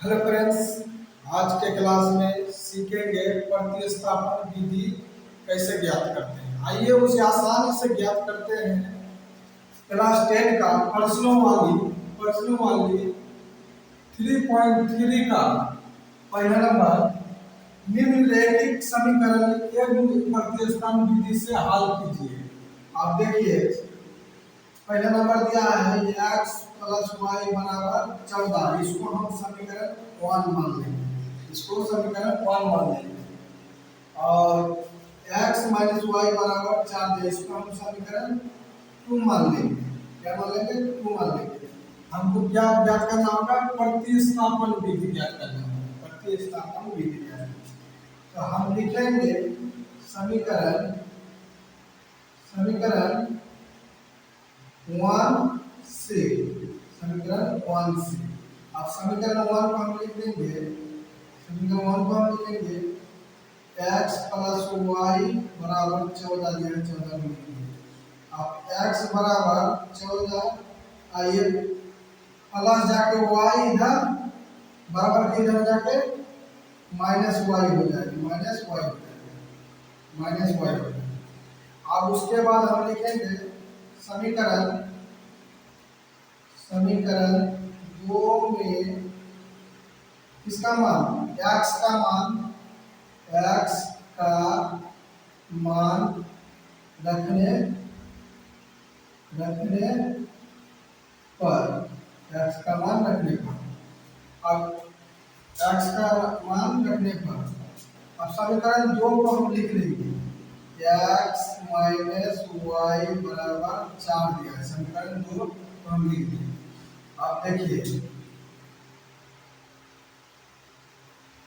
Hello friends, आज के class में सीखेंगे प्रतिस्थापन विधि कैसे ज्ञात करते हैं। आइए उसे आसानी से ज्ञात करते हैं। क्लास 10 का प्रश्नों वाली 3.3 का पहला नंबर, निम्नलिखित समीकरण एक प्रतिस्थापन विधि से हल कीजिए। आप देखिए, पहला नंबर दिया है x प्लस वाई बराबर 14। इसको हम समीकरण 1 मान लेंगे। और x माइनस वाई बराबर 4 है। इसको हम समीकरण 2 मान लेंगे। क्या मान लेंगे? 2 मान लेंगे। हमको क्या ज्ञात करना होगा? प्रतिस्थापन विधि ज्ञात करना होगा। प्रतिस्थापन विधि है तो हम लिखेंगे समीकरण समीकरण 1 से। अब समीकरण 1 को हम लिख देंगे। x प्लस वाई बराबर 14 दिया है। 14 लिख देंगे। अब x बराबर 14, आइए प्लस जाके y इधर बराबर के इधर जाके माइनस वाई हो जाएगा। अब उसके बाद हम लिखेंगे समीकरण 2 में किसका मान? x का मान रखने पर अब समीकरण 2 को हम लिख लेंगे। x माइनस वाई बराबर 4 दिया है। समीकरण 2 को हम लिख देंगे। अब देखिए,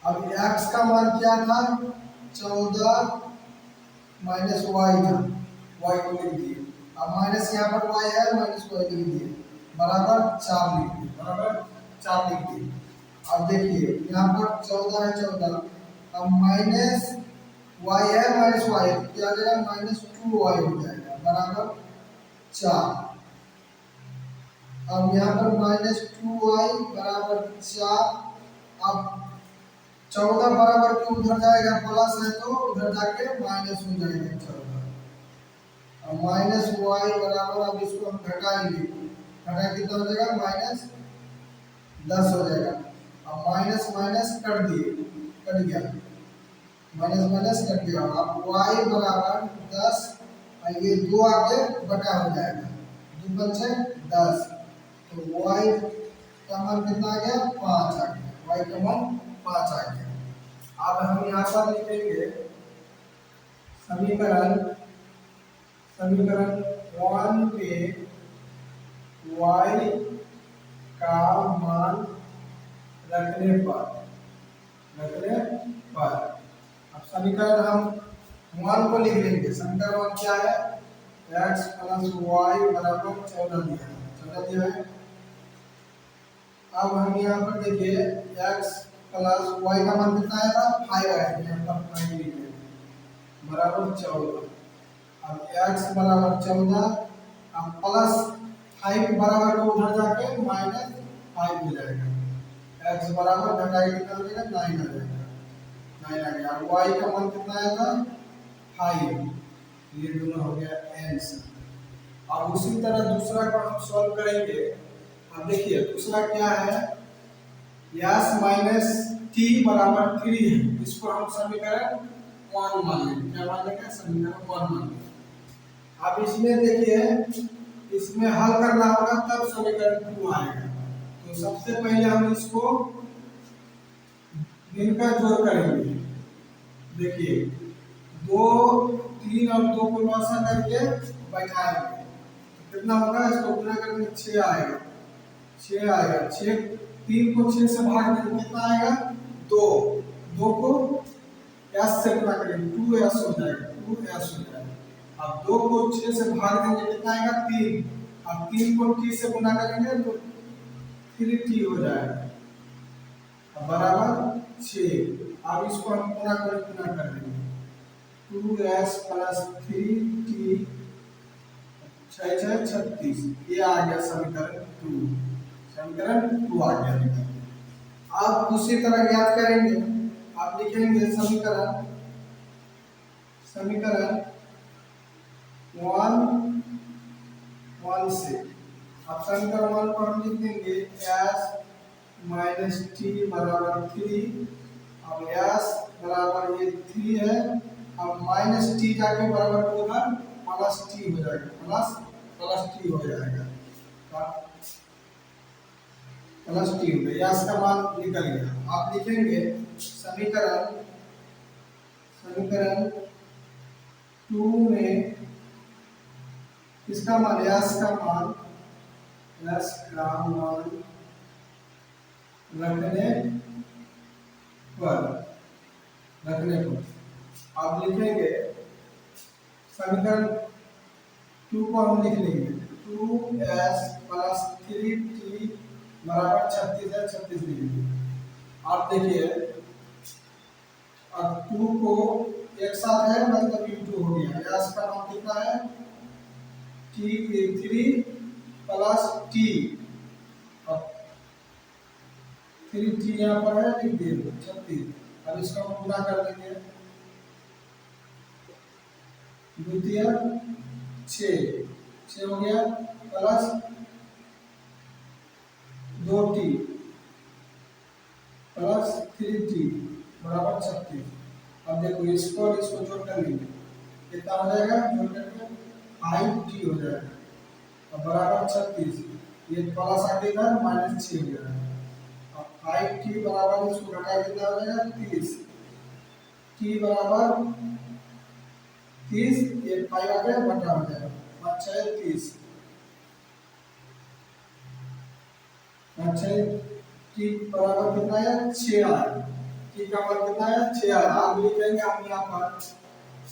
अब x का मान क्या था? 14 माइनस वाई था। y को लिख दिए। अब माइनस यहाँ पर y है, माइनस वाई लिख दिए, बराबर 4 लिख दिए। अब देखिए, यहाँ पर 14 है। 14 अब माइनस वाई है, माइनस वाई है, क्या आ जाएगा? माइनस 2y हो जाएगा, बराबर 4। अब यहाँ पर माइनस 2y बराबर 4। अब 14 बराबर के उधर जाएगा, प्लस है तो उधर जाके माइनस हो जाएगा 14। अब माइनस वाई बराबर, अब इसको हम घटाएंगे। कितना हो जाएगा? माइनस 10 हो जाएगा। अब माइनस माइनस कट गया। अब y बराबर 10, ये 2 आगे बटा हो जाएगा। 2 पंचे 10, तो y का मान कितना आ गया? 5 आ गया। अब हम यहाँ पर लिखेंगे समीकरण 1 में y का मान रखने पर अब समीकरण हम 1 को लिख लेंगे। समीकरण 1 क्या है? x प्लस वाई बराबर 14 दिया है। अब हम यहाँ पर देखिए, x प्लस वाई का मान कितना आया था? 5 आया था। यहाँ पर 5 लिख लेंगे, बराबर 14। अब x बराबर 14, अब प्लस 5 बराबर को उधर जाके माइनस 5 हो जाएगा। x बराबर घटाई कितना हो जाएगा? 9 आ जाएगा। 9 आ गया। अब y का मान कितना आया था? 5। ये दोनों हो गया आंसर। अब उसी तरह दूसरा को हम सॉल्व करेंगे। अब देखिए, दूसरा क्या है? s माइनस t बराबर 3 है। इसको हम समीकरण 1 मान लेंगे। क्या मान लेंगे? समीकरण 1 मान लेंगे। अब इसमें देखिए, इसमें हल करना होगा तब समीकरण 2 आएगा। तो सबसे पहले हम इसको इनका जोड़ करेंगे। देखिए, 2, 3 और 2 को लॉसा करके बैठाएंगे तो कितना होगा? इसको गुणा करके 6 आएगा। 3 को 6 से भाग देंगे, कितना आएगा? 2 को s से गुणा करेंगे, 2s हो जाएगा। अब 2 को 6 से भाग देंगे, कितना आएगा? 3। अब 3 को t से गुणा करेंगे तो 3t हो जाएगा, बराबर 6। अब इसको हम गुणा कर देंगे। 2s plus 3t 6 6 36। ये आ गया समीकरण 2 आ गया। आप दूसरी तरह ज्ञात करेंगे। आप लिखेंगे समीकरण समीकरण 1 से अब समीकरण 1 को हम लिख देंगे s माइनस टी बराबर 3। अब s बराबर ये 3 है। अब माइनस टी जाके बराबर होगा प्लस टी हो जाएगा, प्लस टी हो जाएगा, प्लस टी हो गया। यस का मान निकल गया। आप लिखेंगे समीकरण 2 में इसका मान यस का मान रखने पर आप लिखेंगे समीकरण 2 को हम लिख लेंगे 2s प्लस 3t बराबर 36 है, 36 लिखेंगे। आप देखिए अब 2 को एक साथ है मतलब इंटू हो गया। यस का मान कितना है t 3 प्लस t। अब 3t यहाँ पर है, लिख दिए 36। अब इसको हम पूरा कर देंगे, द्वितीय 6 हो गया प्लस 2t प्लस 3t बराबर 36। अब देखो इसको जोड़ कर लेंगे, कितना हो जाएगा, जोड़ करके 5t हो जाएगा। अब बराबर 36, ये प्लस आगे इधर माइनस 6 हो जाएगा। अब 5t बराबर इसको घटा कितना हो जाएगा 30, t बराबर 30, ये 5 आ गया बटा हो जाएगा 5 6 30। अच्छा t बराबर कितना है 6 आया। t का मान कितना है 6 आया। आप लिखेंगे हम यहाँ पर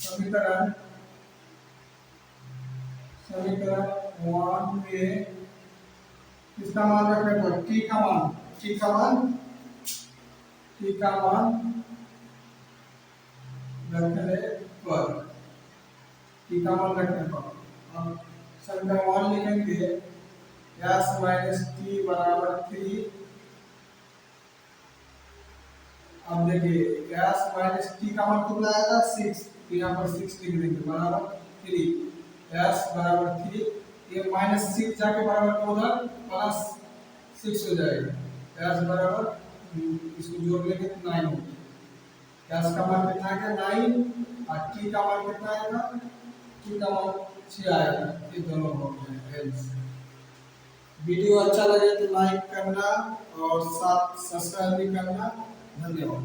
समीकरण 1 में किसका मान रखने पर t का मान रखने पर हम समीकरण 1 लिखेंगे s माइनस टी बराबर 3। अब देखिए s माइनस टी का मान कितना आएगा 6, तो यहाँ पर 6 लिख देंगे बराबर 3। s बराबर 3, ये माइनस 6 जाके बराबर होगा प्लस 6 हो जाएगा। s बराबर इसको जोड़ लेंगे तो 9 होगा। s का मान कितना आएगा 9 और t का मान कितना आएगा, t का मान 6 आएगा। ये दोनों हो गए। वीडियो अच्छा लगे तो लाइक करना और साथ सब्सक्राइब भी करना। धन्यवाद।